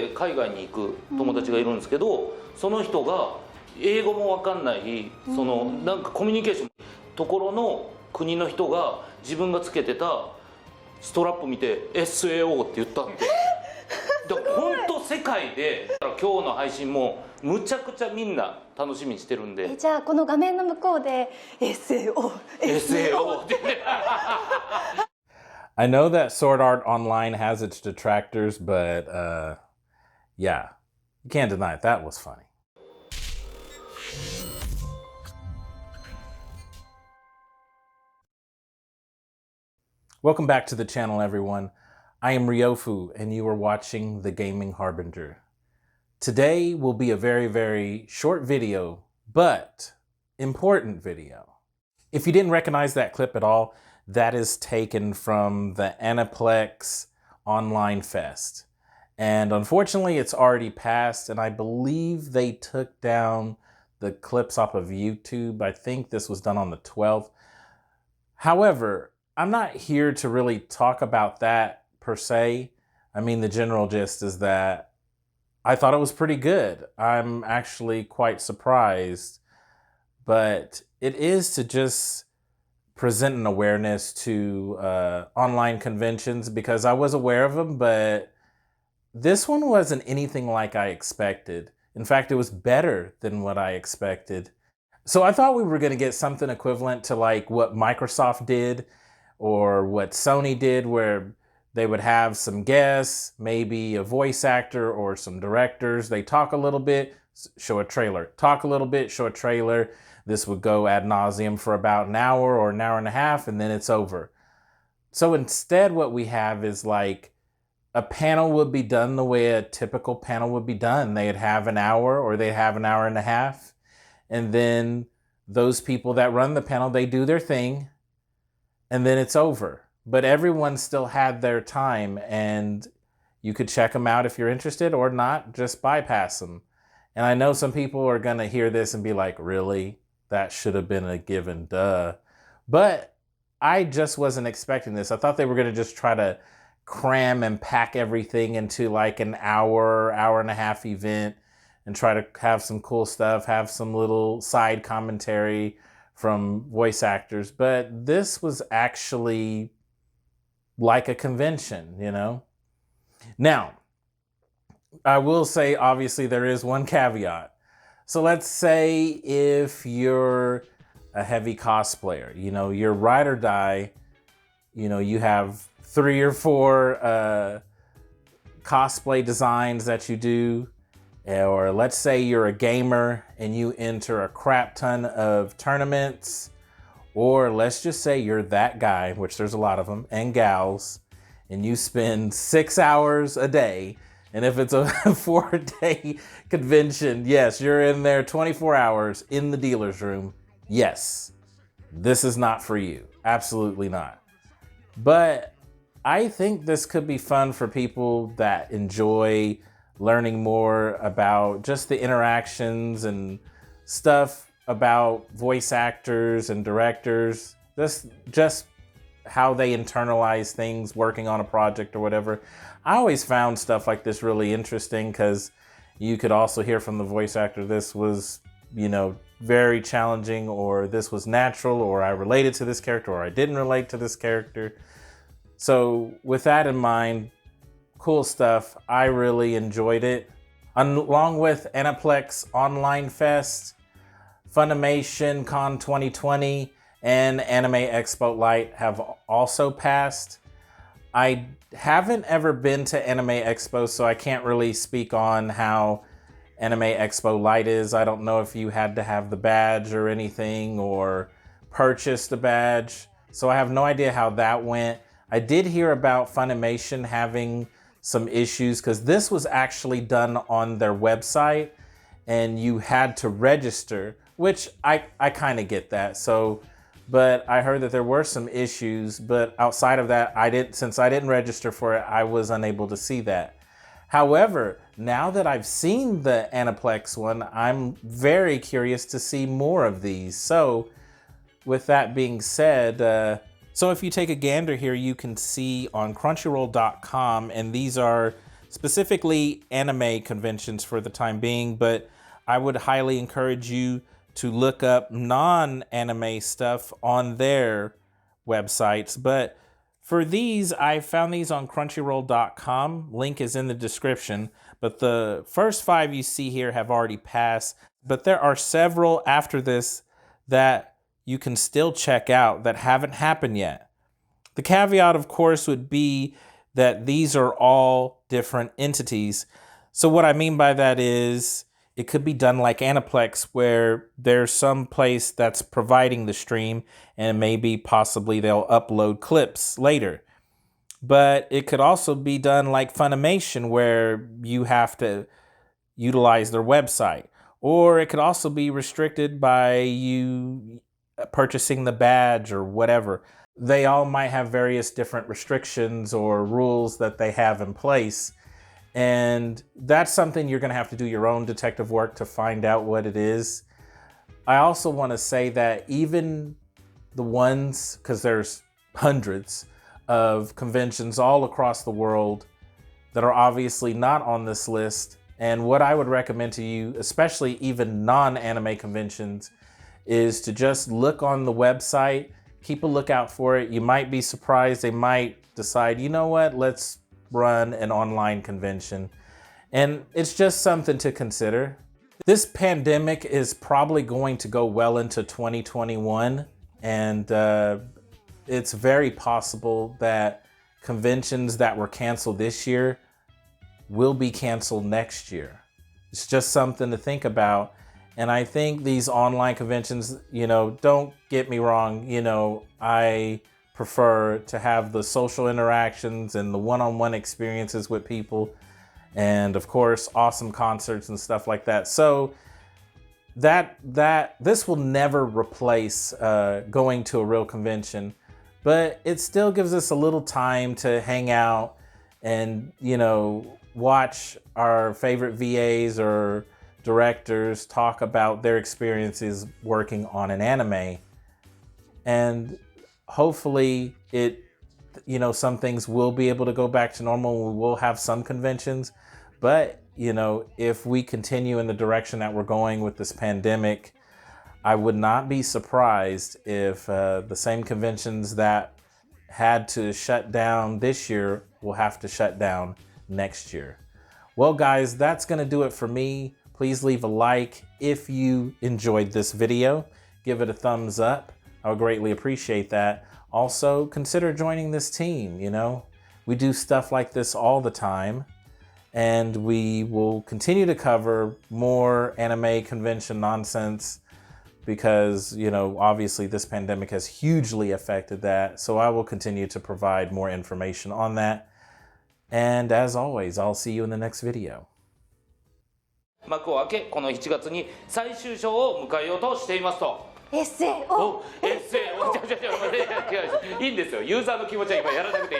で海外に行く友達がいるんですけど、その人が英語も分かんないそのなんかコミュニケーションところの国の人が自分がつけてたストラップ見て SAO って言ったって。本当世界で今日の配信もむちゃくちゃみんな楽しみにしてるんで。じゃあこの画面の向こうで SAO ってね。I know that Sword Art Online has its detractors, but yeah, you can't deny it. That was funny. Welcome back to the channel, everyone. I am Ryofu, and you are watching The Gaming Harbinger. Today will be a very, very short video, but important video. If you didn't recognize that clip at all, that is taken from the Aniplex Online Fest. And unfortunately, it's already passed, and I believe they took down the clips off of YouTube. I think this was done on the 12th. However, I'm not here to really talk about that per se. I mean, the general gist is that I thought it was pretty good. I'm actually quite surprised, but it is to just present an awareness to online conventions, because I was aware of them, but this one wasn't anything like I expected. In fact, it was better than what I expected. So I thought we were going to get something equivalent to like what Microsoft did or what Sony did, where they would have some guests, maybe a voice actor or some directors. They talk a little bit, show a trailer. Talk a little bit, show a trailer. This would go ad nauseum for about an hour or an hour and a half, and then it's over. So instead, what we have is like a panel would be done the way a typical panel would be done. They'd have an hour or they'd have an hour and a half. And then those people that run the panel, they do their thing, and then it's over. But everyone still had their time, and you could check them out if you're interested, or not, just bypass them. And I know some people are going to hear this and be like, really? That should have been a given, duh. But I just wasn't expecting this. I thought they were going to just try to cram and pack everything into like an hour, hour and a half event and try to have some cool stuff, have some little side commentary from voice actors. But this was actually like a convention, you know? Now, I will say, obviously, there is one caveat. So let's say if you're a heavy cosplayer, you know, you're ride or die, you know, you have 3 or 4 cosplay designs that you do, or let's say you're a gamer and you enter a crap ton of tournaments, or let's just say you're that guy, which there's a lot of them, and gals, and you spend 6 hours a day. And if it's a 4-day convention, yes, you're in there 24 hours in the dealer's room. Yes, this is not for you. Absolutely not. But I think this could be fun for people that enjoy learning more about just the interactions and stuff about voice actors and directors, just how they internalize things working on a project or whatever. I always found stuff like this really interesting, because you could also hear from the voice actor, this was, you know, very challenging, or this was natural, or I related to this character, or I didn't relate to this character. So with that in mind, cool stuff. I really enjoyed it. Along with Aniplex Online Fest, Funimation Con 2020, and Anime Expo Light have also passed. I haven't ever been to Anime Expo, so I can't really speak on how Anime Expo Light is. I don't know if you had to have the badge or anything, or purchase the badge. So I have no idea how that went. I did hear about Funimation having some issues, because this was actually done on their website and you had to register, which I kind of get that. So, but I heard that there were some issues, but outside of that, since I didn't register for it, I was unable to see that. However, now that I've seen the Aniplex one, I'm very curious to see more of these. So with that being said, so if you take a gander here, you can see on Crunchyroll.com, and these are specifically anime conventions for the time being, but I would highly encourage you to look up non-anime stuff on their websites. But for these, I found these on crunchyroll.com. Link is in the description. But the first 5 you see here have already passed. But there are several after this that you can still check out that haven't happened yet. The caveat, of course, would be that these are all different entities. So what I mean by that is it could be done like Aniplex, where there's some place that's providing the stream and maybe possibly they'll upload clips later. But it could also be done like Funimation, where you have to utilize their website. Or it could also be restricted by you purchasing the badge or whatever. They all might have various different restrictions or rules that they have in place. And that's something you're going to have to do your own detective work to find out what it is. I also want to say that even the ones, because there's hundreds of conventions all across the world that are obviously not on this list. And what I would recommend to you, especially even non-anime conventions, is to just look on the website, keep a lookout for it. You might be surprised. They might decide, you know what, let's run an online convention. And it's just something to consider. This pandemic is probably going to go well into 2021. And it's very possible that conventions that were canceled this year will be canceled next year. It's just something to think about. And I think these online conventions, don't get me wrong, I prefer to have the social interactions and the one-on-one experiences with people, and of course awesome concerts and stuff like that. So this will never replace going to a real convention, but it still gives us a little time to hang out and watch our favorite VAs or directors talk about their experiences working on an anime. And hopefully some things will be able to go back to normal. We will have some conventions, but if we continue in the direction that we're going with this pandemic, I would not be surprised if the same conventions that had to shut down this year will have to shut down next year. Well, guys, that's going to do it for me. Please leave a like if you enjoyed this video. Give it a thumbs up. I would greatly appreciate that. Also, consider joining this team. We do stuff like this all the time, and we will continue to cover more anime convention nonsense because, obviously this pandemic has hugely affected that. So I will continue to provide more information on that. And as always, I'll see you in the next video. 幕を開け、この7月に最終章を迎えようとしていますと。エッセイエッセイ、違う、いいんですよ。ユーザーの気持ちは今やらなくていい。